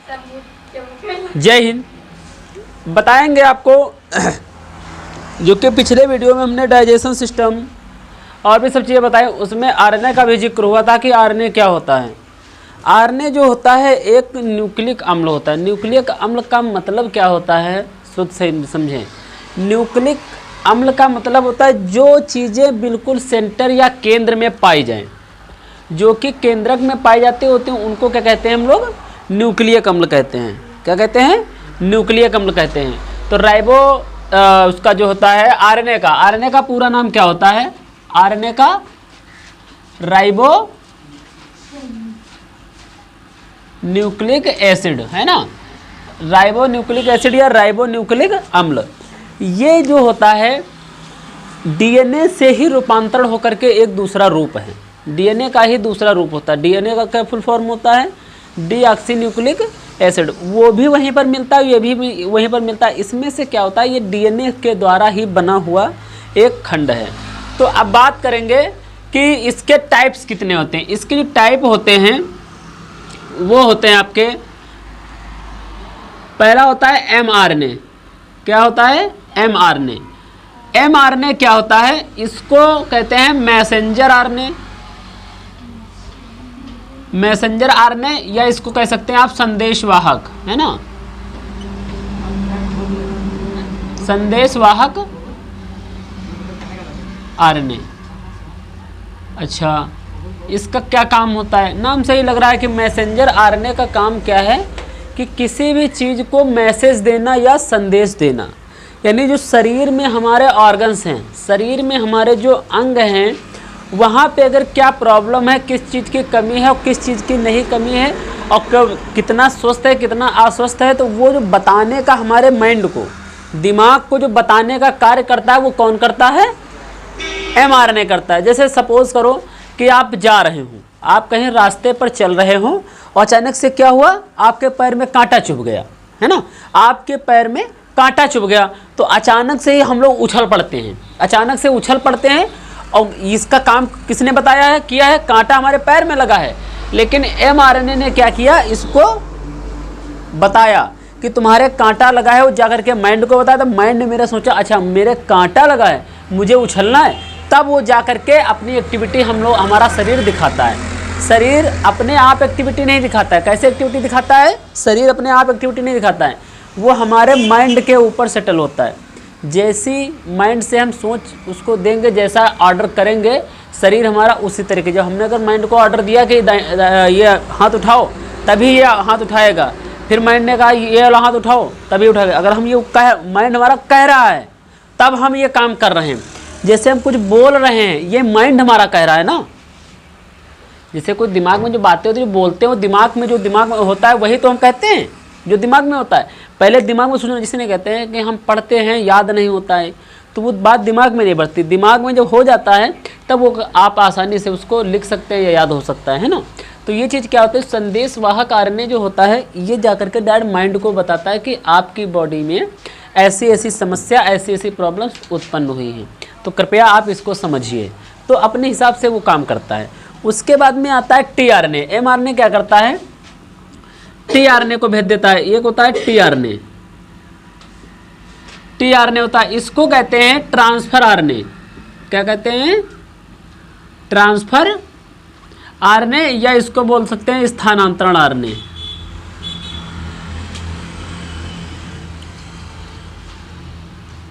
जय हिंद। बताएंगे आपको जो कि पिछले वीडियो में हमने डाइजेशन सिस्टम और भी सब चीज़ें बताई, उसमें आरएनए का भी जिक्र हुआ था कि आरएनए क्या होता है। आरएनए जो होता है एक न्यूक्लिक अम्ल होता है। न्यूक्लिक अम्ल का मतलब क्या होता है, शुद्ध से समझें। न्यूक्लिक अम्ल का मतलब होता है जो चीज़ें बिल्कुल सेंटर या केंद्र में पाई जाएं, जो कि केंद्रक में पाई जाती होती हैं, उनको क्या कहते हैं हम लोग, न्यूक्लिक अम्ल कहते हैं। क्या कहते हैं, न्यूक्लिक अम्ल कहते हैं। तो राइबो उसका जो होता है आरएनए का पूरा नाम क्या होता है, आरएनए का राइबो न्यूक्लिक एसिड है ना, राइबो न्यूक्लिक एसिड या राइबो न्यूक्लिक अम्ल। ये जो होता है डीएनए से ही रूपांतरण होकर के एक दूसरा रूप है, डीएनए का ही दूसरा रूप होता है। डीएनए का क्या फुल फॉर्म होता है, डीऑक्सी न्यूक्लिक एसिड। वो भी वहीं पर मिलता है, ये भी वहीं पर मिलता है। इसमें से क्या होता है, ये डीएनए के द्वारा ही बना हुआ एक खंड है। तो अब बात करेंगे कि इसके टाइप्स कितने होते हैं। इसके जो टाइप होते हैं वो होते हैं आपके, पहला होता है एमआरएनए। क्या होता है, एमआरएनए। एमआरएनए क्या होता है, इसको कहते हैं मैसेंजर आरएनए, मैसेंजर आरएनए, या इसको कह सकते हैं आप संदेशवाहक, है ना, संदेशवाहक आरएनए। अच्छा, इसका क्या काम होता है, नाम से ही लग रहा है कि मैसेंजर आरएनए का काम क्या है कि किसी भी चीज़ को मैसेज देना या संदेश देना। यानी जो शरीर में हमारे ऑर्गन्स हैं, शरीर में हमारे जो अंग हैं, वहाँ पे अगर क्या प्रॉब्लम है, किस चीज़ की कमी है और किस चीज़ की नहीं कमी है, और कितना स्वस्थ है कितना अस्वस्थ है, तो वो जो बताने का हमारे माइंड को, दिमाग को जो बताने का कार्य करता है, वो कौन करता है, एमआरएनए करता है। जैसे सपोज करो कि आप जा रहे हो, आप कहीं रास्ते पर चल रहे हो और अचानक से क्या हुआ, आपके पैर में कांटा चुभ गया, है ना, आपके पैर में कांटा चुभ गया, तो अचानक से ही हम लोग उछल पड़ते हैं, अचानक से उछल पड़ते हैं। और इसका काम किसने बताया है, किया है, कांटा हमारे पैर में लगा है, लेकिन एमआरएनए ने क्या किया, इसको बताया कि तुम्हारे कांटा लगा है। वो जाकर के माइंड को बताया, तो माइंड ने मेरा सोचा अच्छा मेरे कांटा लगा है, मुझे उछलना है, तब वो जाकर के अपनी एक्टिविटी हम लोग, हमारा शरीर दिखाता है। शरीर अपने आप एक्टिविटी नहीं दिखाता है। कैसे एक्टिविटी दिखाता है, शरीर अपने आप एक्टिविटी नहीं दिखाता है, वो हमारे माइंड के ऊपर सेटल होता है। जैसी माइंड से हम सोच उसको देंगे, जैसा ऑर्डर करेंगे शरीर हमारा उसी तरीके। जब हमने अगर माइंड को ऑर्डर दिया कि ये हाथ उठाओ, तभी ये हाथ उठाएगा। फिर माइंड ने कहा ये वाला हाथ उठाओ, तभी उठाएगा। अगर हम ये माइंड हमारा कह रहा है तब हम ये काम कर रहे हैं। जैसे हम कुछ बोल रहे हैं, ये माइंड हमारा कह रहा है ना। जैसे कोई दिमाग में जो बातें होती है, जो बोलते हैं, वो दिमाग में, जो दिमाग में होता है वही तो हम कहते हैं, जो दिमाग में होता है। पहले दिमाग में सोचना, जिसने कहते हैं कि हम पढ़ते हैं याद नहीं होता है, तो वो बात दिमाग में नहीं बढ़ती। दिमाग में जब हो जाता है तब वो आप आसानी से उसको लिख सकते हैं या याद हो सकता है ना। तो ये चीज़ क्या होता है, संदेशवाहक आरएनए जो होता है, ये जाकर के डायरेक्ट माइंड को बताता है कि आपकी बॉडी में ऐसी ऐसी समस्या, ऐसी ऐसी प्रॉब्लम्स उत्पन्न हुई हैं। तो कृपया आप इसको समझिए। तो अपने हिसाब से वो काम करता है। उसके बाद में आता है टीआरएनए। एमआरएनए क्या करता है, टीआरएनए को भेज देता है। एक होता है टीआरएनए, टीआरएनए होता है, इसको कहते हैं ट्रांसफर आरएनए। क्या कहते हैं, ट्रांसफर आरएनए, या इसको बोल सकते हैं स्थानांतरण आरएनए।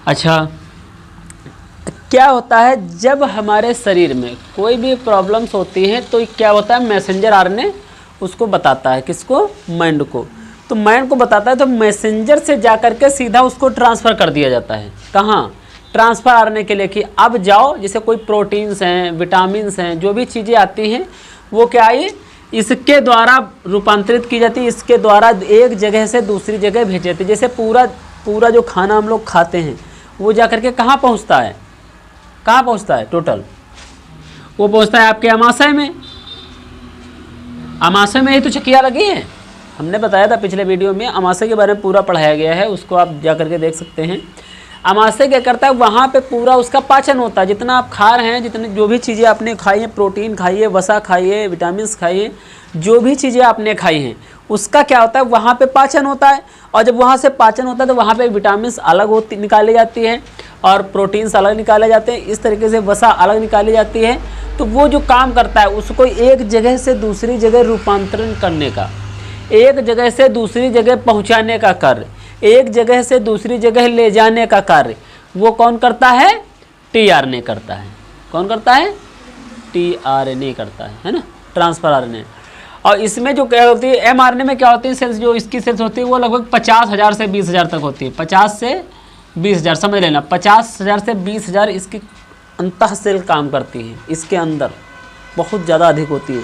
अच्छा, क्या होता है, जब हमारे शरीर में कोई भी प्रॉब्लम्स होती हैं तो क्या होता है, मैसेंजर आरएनए उसको बताता है, किसको, माइंड को। तो माइंड को बताता है, तो मैसेंजर से जाकर के सीधा उसको ट्रांसफ़र कर दिया जाता है। कहाँ, ट्रांसफ़र आरएनए के लिए कि अब जाओ, जैसे कोई प्रोटीन्स हैं, विटामिन्स हैं, जो भी चीज़ें आती हैं वो क्या आई, इसके द्वारा रूपांतरित की जाती है, इसके द्वारा एक जगह से दूसरी जगह भेजी जाती है। जैसे पूरा जो खाना हम लोग खाते हैं वो जाकर के कहाँ पहुँचता है, कहाँ पहुँचता है, टोटल वो पहुँचता है आपके अमाशय में। अमाशय में ही तो चकिया लगी है। हमने बताया था पिछले वीडियो में, अमाशय के बारे में पूरा पढ़ाया गया है, उसको आप जा करके देख सकते हैं। अमाशय क्या करता है, वहाँ पे पूरा उसका पाचन होता है। जितना आप खा रहे हैं, जितने जो भी चीज़ें आपने खाई हैं, प्रोटीन खाइए, वसा खाइए, विटामिन खाइए, जो भी चीज़ें आपने खाई हैं उसका क्या होता है, वहाँ पे पाचन होता है, और जब वहाँ से पाचन होता है तो वहाँ पे विटामिन अलग होती निकाली जाती है और प्रोटीन्स अलग निकाले जाते हैं, इस तरीके से वसा अलग निकाली जाती है। तो वो जो काम करता है उसको एक जगह से दूसरी जगह रूपांतरण करने का, एक जगह से दूसरी जगह पहुँचाने का कार्य, एक जगह से दूसरी जगह ले जाने का कार्य, वो कौन करता है, टीआरएनए करता है। कौन करता है, टीआरएनए करता है ना, ट्रांसफर आरएनए। और इसमें जो क्या होती है, एमआरएनए में क्या होती है सेल्स, जो इसकी सेल्स होती है वो लगभग 50,000 से 20,000 तक होती है। 50 से 20,000 समझ लेना, 50,000 से 20,000 इसकी अंतः सेल काम करती है, इसके अंदर बहुत ज़्यादा अधिक होती है।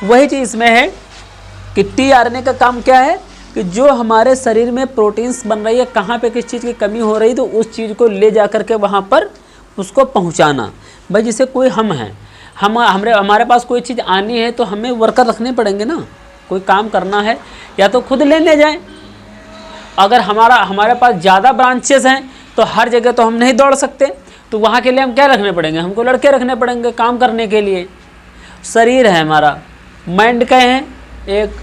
वही चीज़ इसमें है कि टीआरएनए का काम क्या है कि जो हमारे शरीर में प्रोटीन्स बन रही है, कहाँ पे किस चीज़ की कमी हो रही है, तो उस चीज़ को ले जा करके वहाँ पर उसको पहुँचाना। भाई जैसे कोई हम हैं, हमारे पास कोई चीज़ आनी है तो हमें वर्कर रखने पड़ेंगे ना, कोई काम करना है या तो खुद लेने जाएं। अगर हमारे पास ज़्यादा ब्रांचेस हैं तो हर जगह तो हम नहीं दौड़ सकते, तो वहाँ के लिए हम क्या रखने पड़ेंगे, हमको लड़के रखने पड़ेंगे काम करने के लिए। शरीर है हमारा, माइंड कहे हैं, एक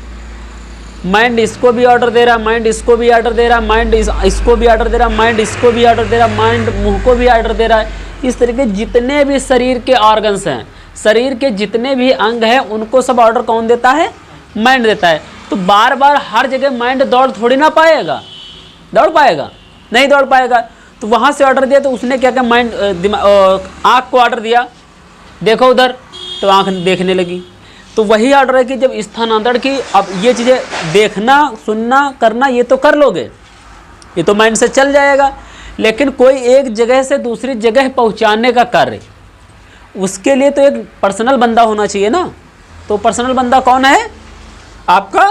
माइंड इसको भी ऑर्डर दे रहा, माइंड इसको भी ऑर्डर दे रहा, माइंड इसको भी ऑर्डर दे रहा, माइंड इसको भी ऑर्डर दे रहा, माइंड मुंह को भी ऑर्डर दे रहा है। इस तरीके जितने भी शरीर के ऑर्गन्स हैं, शरीर के जितने भी अंग हैं, उनको सब ऑर्डर कौन देता है, माइंड देता है। तो बार बार हर जगह माइंड दौड़ थोड़ी ना पाएगा, दौड़ पाएगा, नहीं दौड़ पाएगा। तो वहाँ से ऑर्डर दिया तो उसने क्या क्या, माइंड आँख को ऑर्डर दिया, देखो उधर, तो आँख देखने लगी। तो वही ऑर्डर है कि जब स्थानांतरण की, अब ये चीज़ें देखना, सुनना, करना ये तो कर लोगे, ये तो माइंड से चल जाएगा, लेकिन कोई एक जगह से दूसरी जगह पहुंचाने का कार्य, उसके लिए तो एक पर्सनल बंदा होना चाहिए ना। तो पर्सनल बंदा कौन है आपका,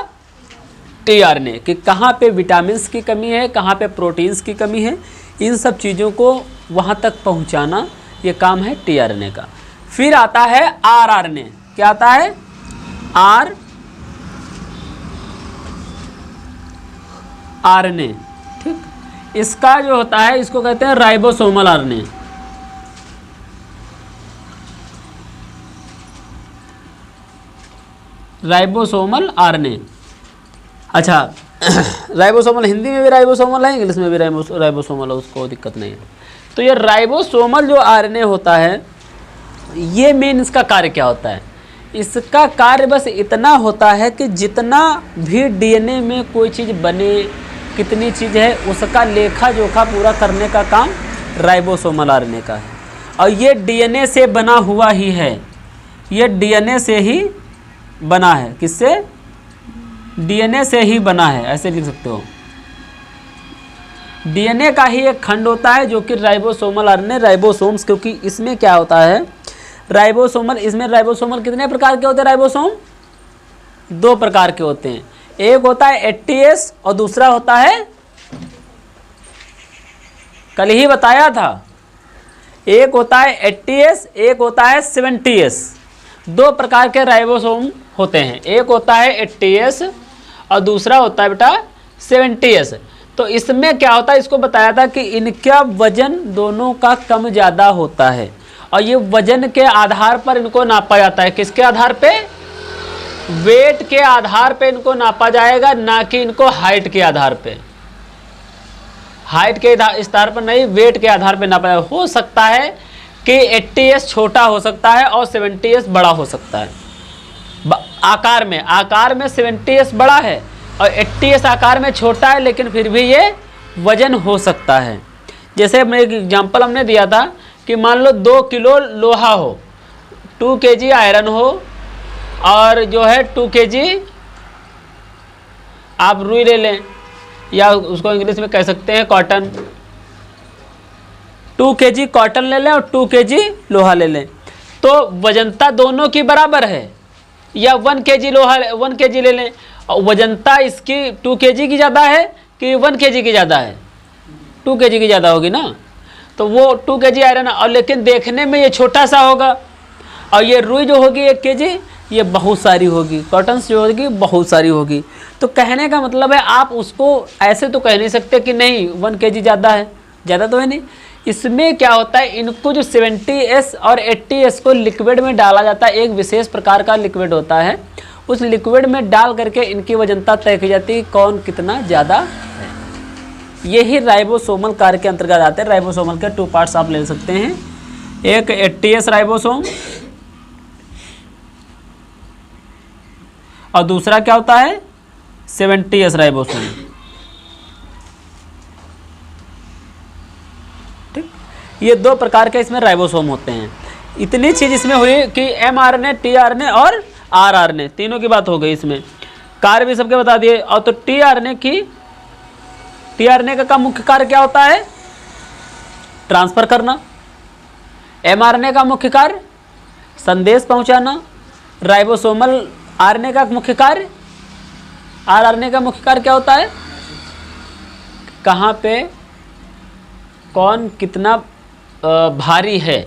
टीआरएनए, कि कहाँ पे विटामिन्स की कमी है, कहाँ पे प्रोटीन्स की कमी है, इन सब चीज़ों को वहाँ तक पहुँचाना, ये काम है टीआरएनए का। फिर आता है आरआरएनए। क्या आता है, आरएनए, ठीक। इसका जो होता है, इसको कहते हैं राइबोसोमल आरएनए। राइबोसोमल आरएनए, अच्छा राइबोसोमल हिंदी में भी राइबोसोमल है, इंग्लिश में भी राइबोसोमल है, उसको दिक्कत नहीं है। तो ये राइबोसोमल जो आरएनए होता है, ये मेन इसका कार्य क्या होता है, इसका कार्य बस इतना होता है कि जितना भी डीएनए में कोई चीज़ बने, कितनी चीज़ है, उसका लेखा जोखा पूरा करने का काम राइबोसोमल आरएनए का है। और ये डीएनए से बना हुआ ही है, ये डीएनए से ही बना है। किससे, डीएनए से ही बना है, ऐसे लिख सकते हो। डीएनए का ही एक खंड होता है जो कि राइबोसोमल आरएनए, राइबोसोम्स, क्योंकि इसमें क्या होता है, राइबोसोमल, इसमें राइबोसोमल कितने प्रकार के होते हैं, राइबोसोम 2 प्रकार के होते हैं। एक होता है 80S और दूसरा होता है, कल ही बताया था, एक होता है 80S, एक होता है 70S। 2 प्रकार के राइबोसोम होते हैं, एक होता है 80S और दूसरा होता है बेटा 70S। तो इसमें क्या होता है, इसको बताया था कि इनका वजन दोनों का कम ज़्यादा होता है, और ये वजन के आधार पर इनको नापा जाता है। किसके आधार पे, वेट के आधार पे इनको नापा जाएगा, ना कि इनको हाइट के आधार पे। हाइट के आधार पर नहीं, वेट के आधार पे नापा जाएगा। हो सकता है कि 80S छोटा हो सकता है और 70S बड़ा हो सकता है। आकार में 70S बड़ा है और 80S आकार में छोटा है, लेकिन फिर भी ये वजन हो सकता है। जैसे मैं एक एग्जाम्पल हमने दिया था कि मान लो 2 किलो लोहा हो, 2 kg आयरन हो, और जो है 2 kg आप रुई ले लें, या उसको इंग्लिश में कह सकते हैं कॉटन। 2 kg कॉटन ले लें और 2 kg लोहा ले लें, तो वजनता दोनों की बराबर है। या 1 kg लोहा 1 kg ले लें, और वजनता इसकी 2 kg की ज़्यादा है कि 1 kg की ज़्यादा है, 2 kg की ज़्यादा होगी ना। तो वो 2 kg आयरन, और लेकिन देखने में ये छोटा सा होगा, और ये रुई जो होगी 1 kg, ये बहुत सारी होगी, कॉटन जो होगी बहुत सारी होगी। तो कहने का मतलब है, आप उसको ऐसे तो कह नहीं सकते कि नहीं 1 kg ज़्यादा है, ज़्यादा तो है नहीं। इसमें क्या होता है, इनको जो 70S और 80S को लिक्विड में डाला जाता है, एक विशेष प्रकार का लिक्विड होता है, उस लिक्विड में डाल करके इनकी वजनता तय की जाती है कौन कितना ज़्यादा है। यही राइबोसोमल कार्य के अंतर्गत आते हैं। राइबोसोमल के 2 पार्ट्स आप ले सकते हैं, एक 80S राइबोसोम और दूसरा क्या होता है 70S राइबोसोम। ठीक, ये 2 प्रकार के इसमें राइबोसोम होते हैं। इतनी चीज इसमें हुई कि mRNA, tRNA और rRNA तीनों की बात हो गई। इसमें कार्य भी सबके बता दिए। और तो tRNA का मुख्य कार्य क्या होता है, ट्रांसफर करना। mRNA का मुख्य कार्य संदेश पहुंचाना। राइबोसोमल RNA का मुख्य कार्य, rRNA का मुख्य कार्य क्या होता है, कहाँ पे कौन कितना भारी है,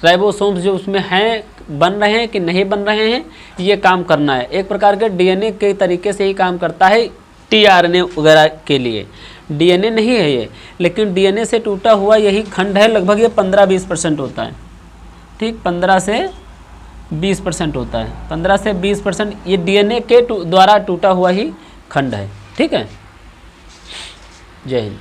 राइबोसोम्स जो उसमें हैं बन रहे हैं कि नहीं बन रहे हैं, ये काम करना है। एक प्रकार के DNA के तरीके से ही काम करता है tRNA वगैरह के लिए। DNA नहीं है ये, लेकिन DNA से टूटा हुआ यही खंड है। लगभग ये 15-20% होता है। ठीक, 15 से 20% होता है। 15 से 20% ये DNA के द्वारा टूटा हुआ ही खंड है। ठीक है, जय हिंद।